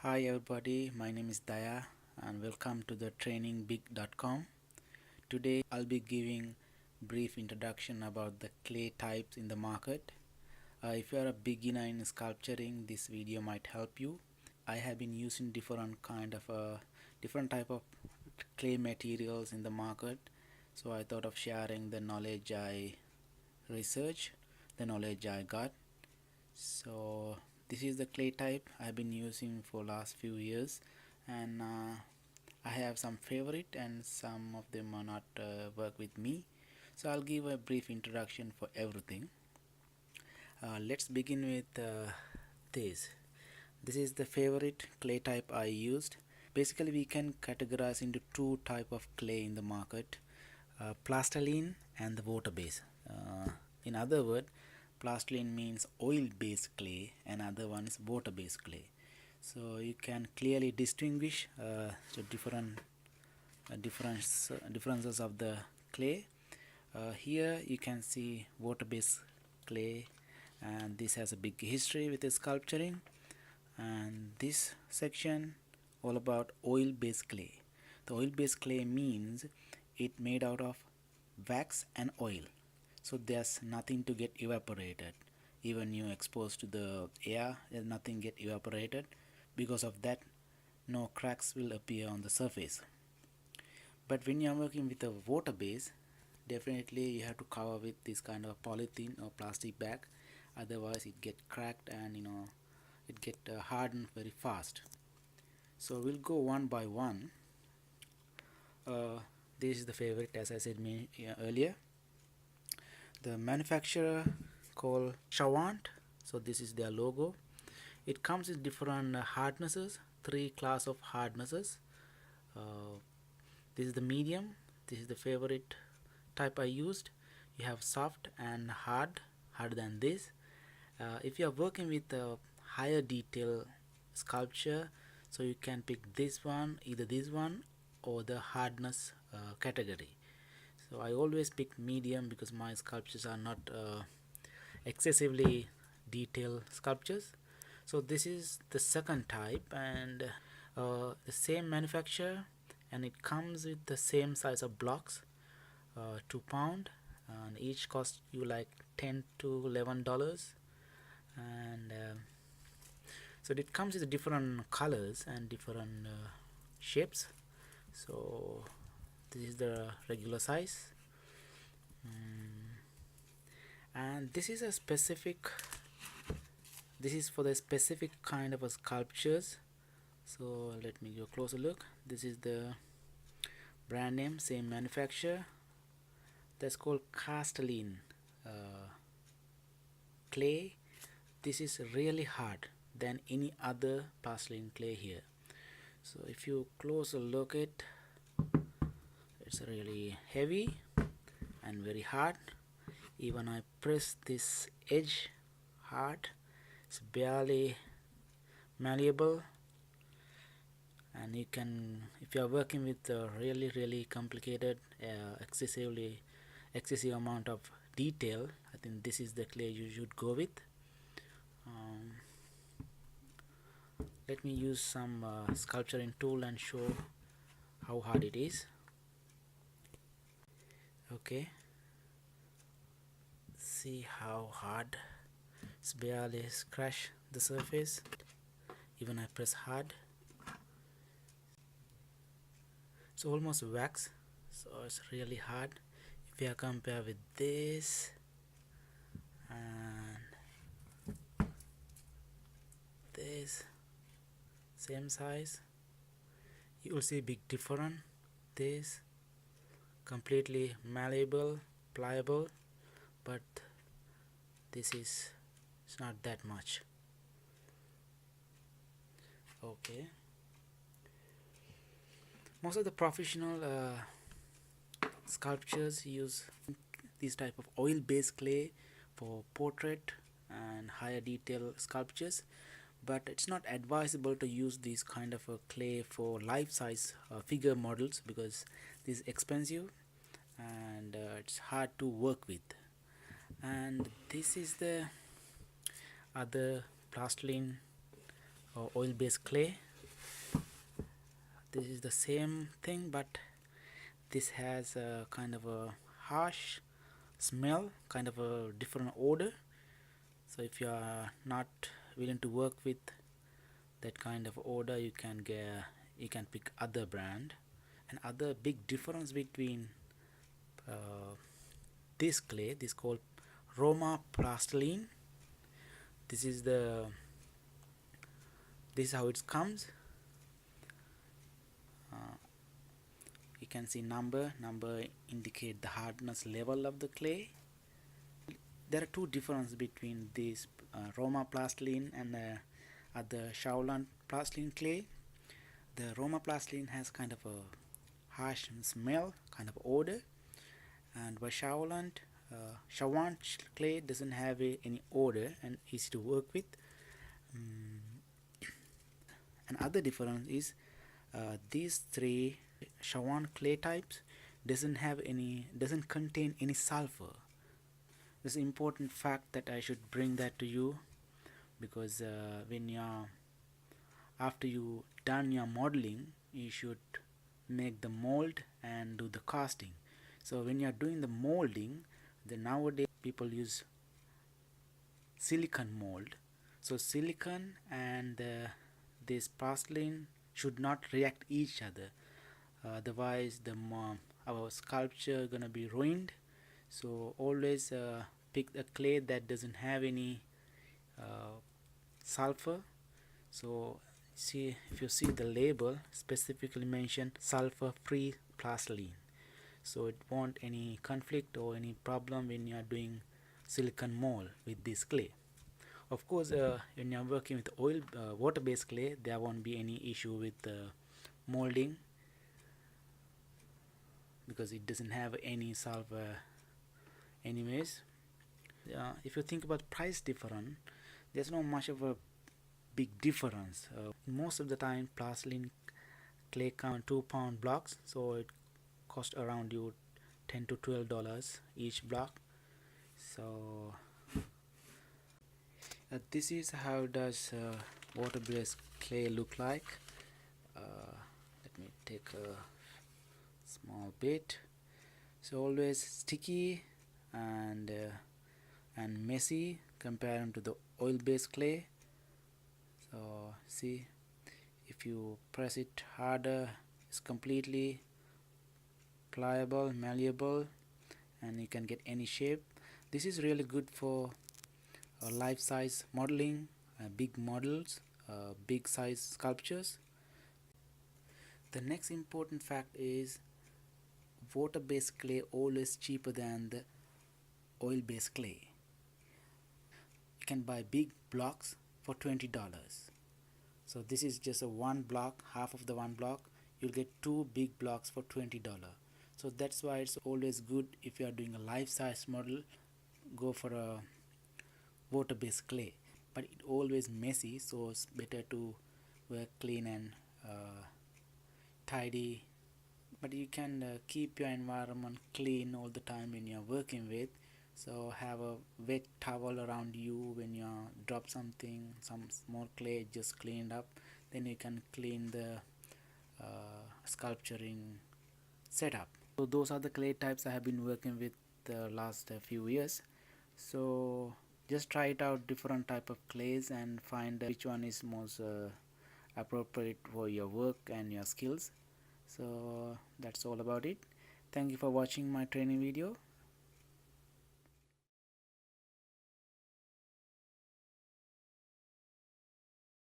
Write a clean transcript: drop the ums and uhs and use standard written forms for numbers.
Hi everybody, my name is Daya and welcome to the trainingbig.com. Today I'll be giving brief introduction about the clay types in the market. If you are a beginner in sculpturing, this video might help you. I have been using different type of clay materials in the market, so I thought of sharing the knowledge I researched, the knowledge I got. So this is the clay type I've been using for last few years, and I have some favorite and some of them are not work with me, so I'll give a brief introduction for everything. Let's begin with this is the favorite clay type I used. Basically we can categorize into two type of clay in the market, plastiline and the water base. In other words, plastiline means oil-based clay and other one is water-based clay. So you can clearly distinguish the differences of the clay. Here you can see water-based clay, and this has a big history with the sculpturing. And this section all about oil-based clay. The oil-based clay means it made out of wax and oil, so there's nothing to get evaporated. Even you exposed to the air, there's nothing get evaporated. Because of that, no cracks will appear on the surface. But when you are working with a water base, definitely you have to cover with this kind of polythene or plastic bag, otherwise it get cracked and it get hardened very fast. So we'll go one by one. This is the favorite, as I said earlier. The manufacturer called Sawant, so this is their logo. It comes with different hardnesses, three class of hardnesses. This is the medium, this is the favorite type I used. You have soft and harder than this. If you are working with a higher detail sculpture, so you can pick this one, either this one or the hardness category. So I always pick medium because my sculptures are not excessively detailed sculptures. So this is the second type, and the same manufacturer, and it comes with the same size of blocks, 2 pound, and each cost you like $10 to $11. And so it comes with different colors and different shapes. So this is the regular size, and this is for the specific kind of a sculptures. So let me go closer look. This is the brand name, same manufacturer. That's called Castelline clay. This is really hard than any other plastiline clay here. So if you closer look it, it's really heavy and very hard. Even I press this edge hard, it's barely malleable. And you can, if you are working with really complicated excessive amount of detail, I think this is the clay you should go with. Let me use some sculpturing tool and show how hard it is. Okay, see how hard, it's barely scratch the surface. Even I press hard, it's almost wax, so it's really hard. If you compare with this and this same size, you will see big difference. This completely malleable, pliable, but this is, it's not that much. Okay, most of the professional sculptures use this type of oil-based clay for portrait and higher detail sculptures, but it's not advisable to use this kind of a clay for life-size figure models because this is expensive and it's hard to work with. And this is the other plastiline or oil-based clay. This is the same thing, but this has a kind of a harsh smell, kind of a different odor. So if you are not willing to work with that kind of odor, you can pick other brand. And other big difference between uh, this clay, this called Romaplastiline. This is the this is how it comes. uh, you can see number indicate the hardness level of the clay. There are two differences between this Romaplastiline and other Sawant plastiline clay. The Romaplastiline has kind of a harsh smell, kind of odor, and by Sawant clay doesn't have any odor and easy to work with. Another difference is these three Sawant clay types doesn't contain any sulfur. This is an important fact that I should bring that to you, because when you're after you done your modeling, you should make the mold and do the casting. So when you're doing the molding, then nowadays people use silicon mold. So silicon and this porcelain should not react each other, otherwise our sculpture gonna be ruined. So always pick a clay that doesn't have any sulfur. So see, if you see the label specifically mention sulfur free porcelain, so it won't any conflict or any problem when you are doing silicon mold with this clay. Of course, when you're working with water-based clay, there won't be any issue with molding, because it doesn't have any sulfur anyways. If you think about price difference, there's not much of a big difference. Most of the time porcelain clay come 2 pound blocks, so it cost around you $10 to $12 each block. So this is how does water-based clay look like. Let me take a small bit. So always sticky and messy compared to the oil-based clay. So see, if you press it harder, it's completely pliable, malleable, and you can get any shape. This is really good for life size modeling, big models, big size sculptures. The next important fact is water based clay always cheaper than the oil based clay. You can buy big blocks for $20. So this is just a one block, half of the one block. You'll get two big blocks for $20. So that's why it's always good, if you are doing a life size model, go for a water based clay. But it always messy, so it's better to work clean and tidy. But you can keep your environment clean all the time when you're working with. So have a wet towel around you when you drop something, some small clay, just clean it up. Then you can clean the sculpturing setup. So those are the clay types I have been working with the last few years. So just try it out, different type of clays, and find which one is most appropriate for your work and your skills. So that's all about it. Thank you for watching my training video.